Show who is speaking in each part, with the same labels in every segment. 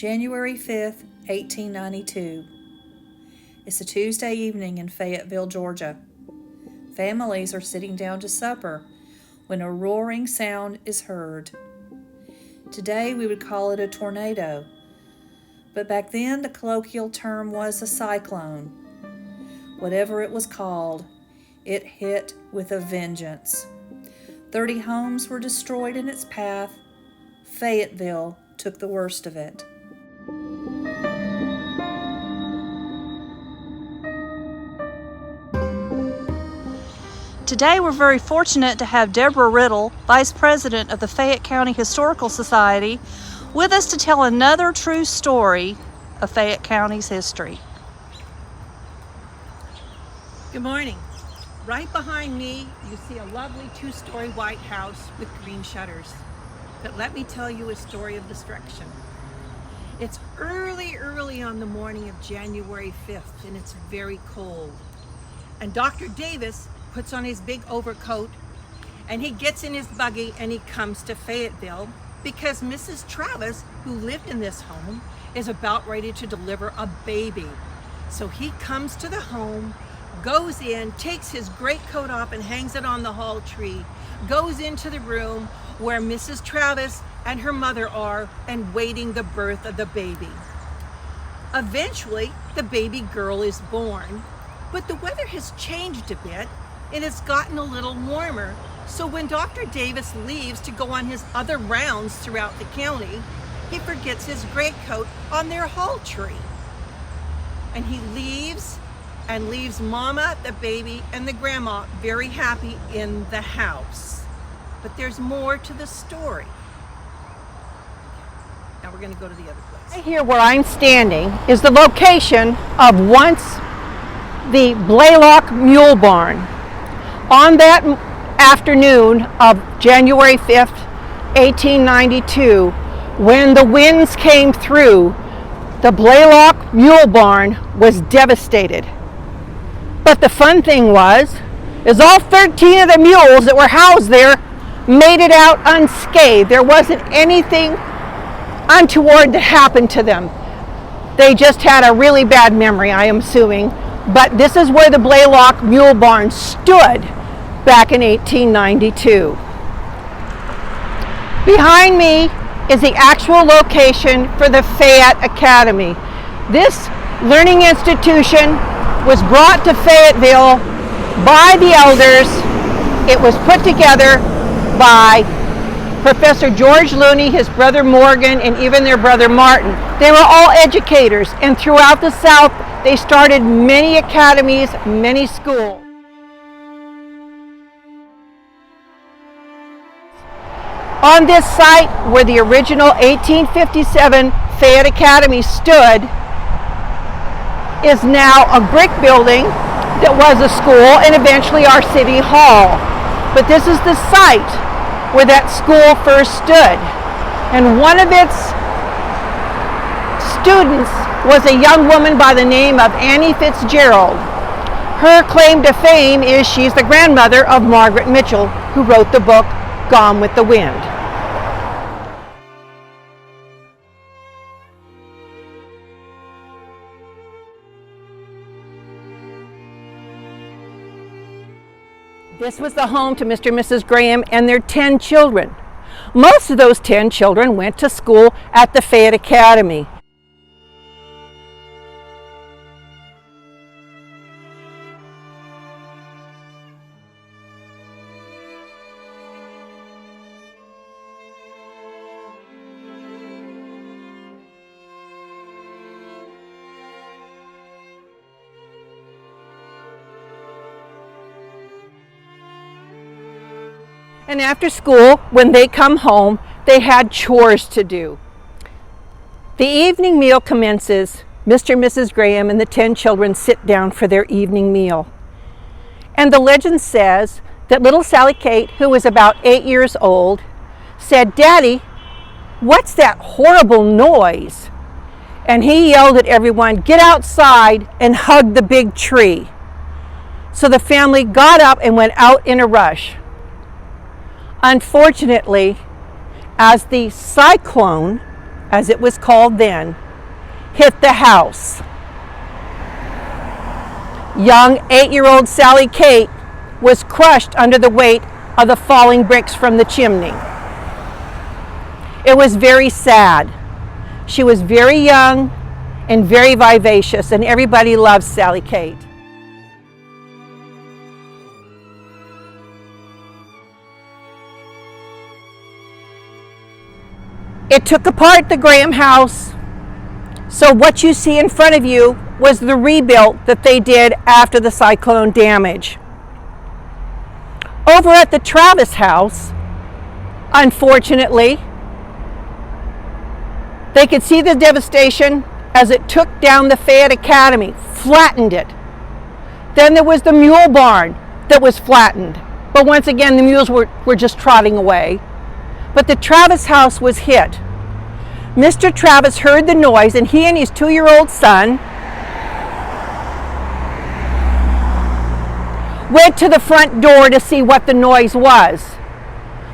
Speaker 1: January 5th, 1892. It's a Tuesday evening in Fayetteville, Georgia. Families are sitting down to supper when a roaring sound is heard. Today we would call it a tornado, but back then the colloquial term was a cyclone. Whatever it was called, it hit with a vengeance. 30 homes were destroyed in its path. Fayetteville took the worst of it. Today we're very fortunate to have Deborah Riddle, Vice President of the Fayette County Historical Society, with us to tell another true story of Fayette County's history.
Speaker 2: Good morning. Right behind me, you see a lovely two-story white house with green shutters. But let me tell you a story of destruction. It's early on the morning of January 5th, and it's very cold. And Dr. Davis puts on his big overcoat, and he gets in his buggy and he comes to Fayetteville because Mrs. Travis, who lived in this home, is about ready to deliver a baby. So he comes to the home, goes in, takes his great coat off and hangs it on the hall tree, goes into the room where Mrs. Travis and her mother are and waiting the birth of the baby. Eventually, the baby girl is born, but the weather has changed a bit and it's gotten a little warmer. So when Dr. Davis leaves to go on his other rounds throughout the county, he forgets his greatcoat on their hall tree. And he leaves Mama, the baby, and the grandma very happy in the house. But there's more to the story. Now we're going to go to the other place.
Speaker 3: Right here where I'm standing is the location of once the Blaylock Mule Barn. On that afternoon of January 5th, 1892, when the winds came through, the Blaylock Mule Barn was devastated. But the fun thing is all 13 of the mules that were housed there made it out unscathed. There wasn't anything untoward that happened to them. They just had a really bad memory, I am assuming. But this is where the Blaylock Mule Barn stood back in 1892. Behind me is the actual location for the Fayette Academy. This learning institution was brought to Fayetteville by the elders. It was put together by Professor George Looney, his brother Morgan, and even their brother Martin. They were all educators, and throughout the South, they started many academies, many schools. On this site where the original 1857 Fayette Academy stood is now a brick building that was a school and eventually our city hall. But this is the site where that school first stood. And one of its students was a young woman by the name of Annie Fitzgerald. Her claim to fame is she's the grandmother of Margaret Mitchell, who wrote the book Gone with the Wind. This was the home to Mr. and Mrs. Graham and their 10 children. Most of those 10 children went to school at the Fayette Academy. And after school, when they come home, they had chores to do. The evening meal commences. Mr. and Mrs. Graham and the 10 children sit down for their evening meal. And the legend says that little Sally Kate, who was about 8 years old, said, "Daddy, what's that horrible noise?" And he yelled at everyone, "Get outside and hug the big tree." So the family got up and went out in a rush. Unfortunately, as the cyclone as it was called then, hit the house. Young 8-year-old Sally Kate was crushed under the weight of the falling bricks from the chimney. It was very sad. She was very young and very vivacious, and everybody loved Sally Kate. It took apart the Graham house, so what you see in front of you was the rebuild that they did after the cyclone damage. Over at the Travis house, unfortunately, they could see the devastation as it took down the Fayette Academy, flattened it. Then there was the mule barn that was flattened, but once again the mules were just trotting away. But the Travis house was hit. Mr. Travis heard the noise, and he and his 2-year-old son went to the front door to see what the noise was.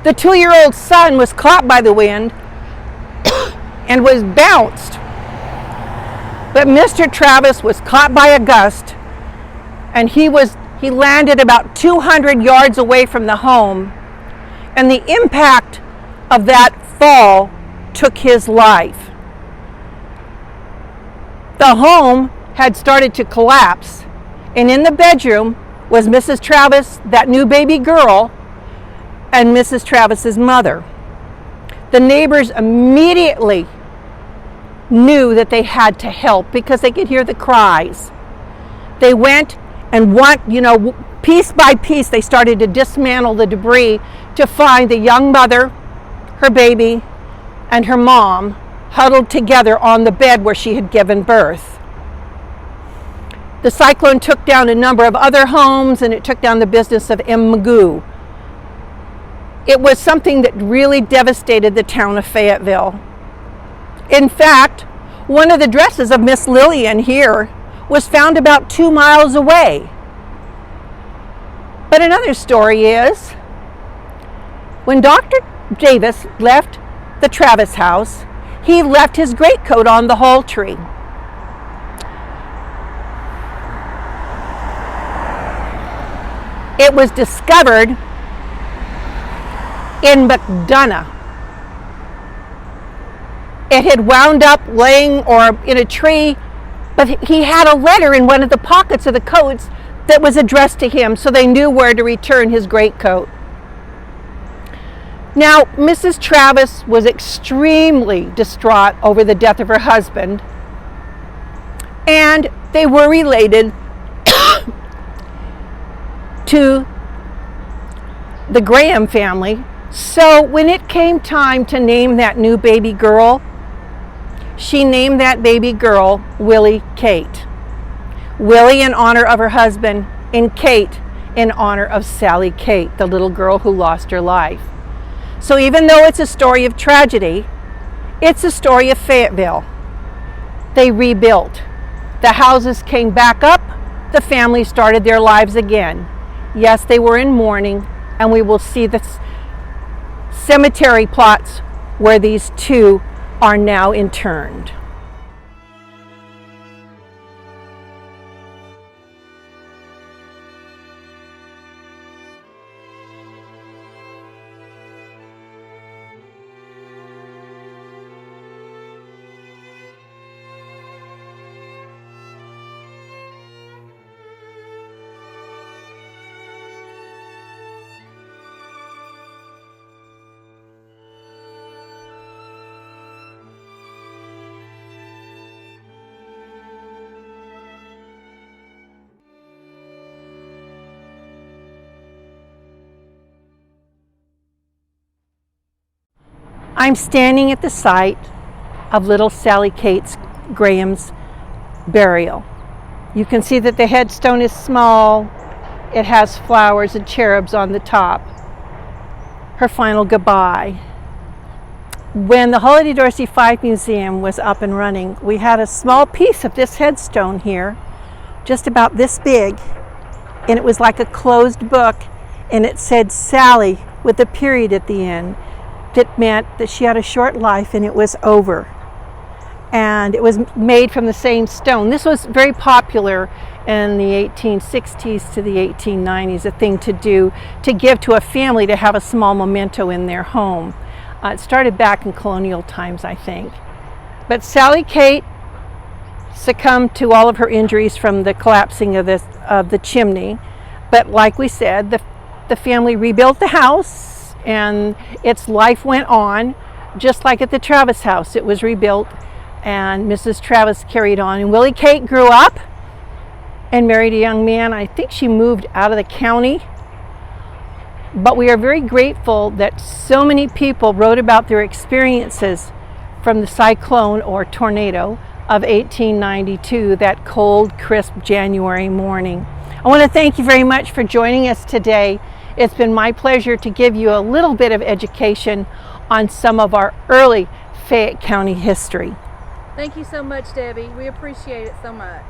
Speaker 3: The 2-year-old son was caught by the wind and was bounced. But Mr. Travis was caught by a gust, and he landed about 200 yards away from the home, and the impact of that fall took his life. The home had started to collapse, and in the bedroom was Mrs. Travis, that new baby girl, and Mrs. Travis's mother. The neighbors immediately knew that they had to help because they could hear the cries. They went and piece by piece, they started to dismantle the debris to find the young mother, her baby, and her mom huddled together on the bed where she had given birth. The cyclone took down a number of other homes, and it took down the business of M. Magoo. It was something that really devastated the town of Fayetteville. In fact, one of the dresses of Miss Lillian here was found about 2 miles away. But another story is, when Dr. Davis left the Travis house, he left his greatcoat on the hall tree. It was discovered in McDonough. It had wound up laying in a tree, but he had a letter in one of the pockets of the coats that was addressed to him, so they knew where to return his greatcoat. Now, Mrs. Travis was extremely distraught over the death of her husband, and they were related to the Graham family. So when it came time to name that new baby girl, she named that baby girl Willie Kate. Willie in honor of her husband, and Kate in honor of Sally Kate, the little girl who lost her life. So even though it's a story of tragedy, it's a story of Fayetteville. They rebuilt. The houses came back up. The family started their lives again. Yes, they were in mourning, and we will see the cemetery plots where these two are now interned. I'm standing at the site of little Sally Kate Graham's burial. You can see that the headstone is small. It has flowers and cherubs on the top. Her final goodbye. When the Holiday Dorsey Fife Museum was up and running, we had a small piece of this headstone here, just about this big, and it was like a closed book, and it said Sally with a period at the end. That meant that she had a short life and it was over. and it was made from the same stone. This was very popular in the 1860s to the 1890s, a thing to do to give to a family to have a small memento in their home. It started back in colonial times, I think. But Sally Kate succumbed to all of her injuries from the collapsing of the chimney. But like we said, the family rebuilt the house and its life went on, just like at the Travis house. It was rebuilt and Mrs. Travis carried on. And Willie Kate grew up and married a young man. I think she moved out of the county. But we are very grateful that so many people wrote about their experiences from the cyclone or tornado of 1892, that cold, crisp January morning. I want to thank you very much for joining us today. It's been my pleasure to give you a little bit of education on some of our early Fayette County history.
Speaker 4: Thank you so much, Debbie. We appreciate it so much.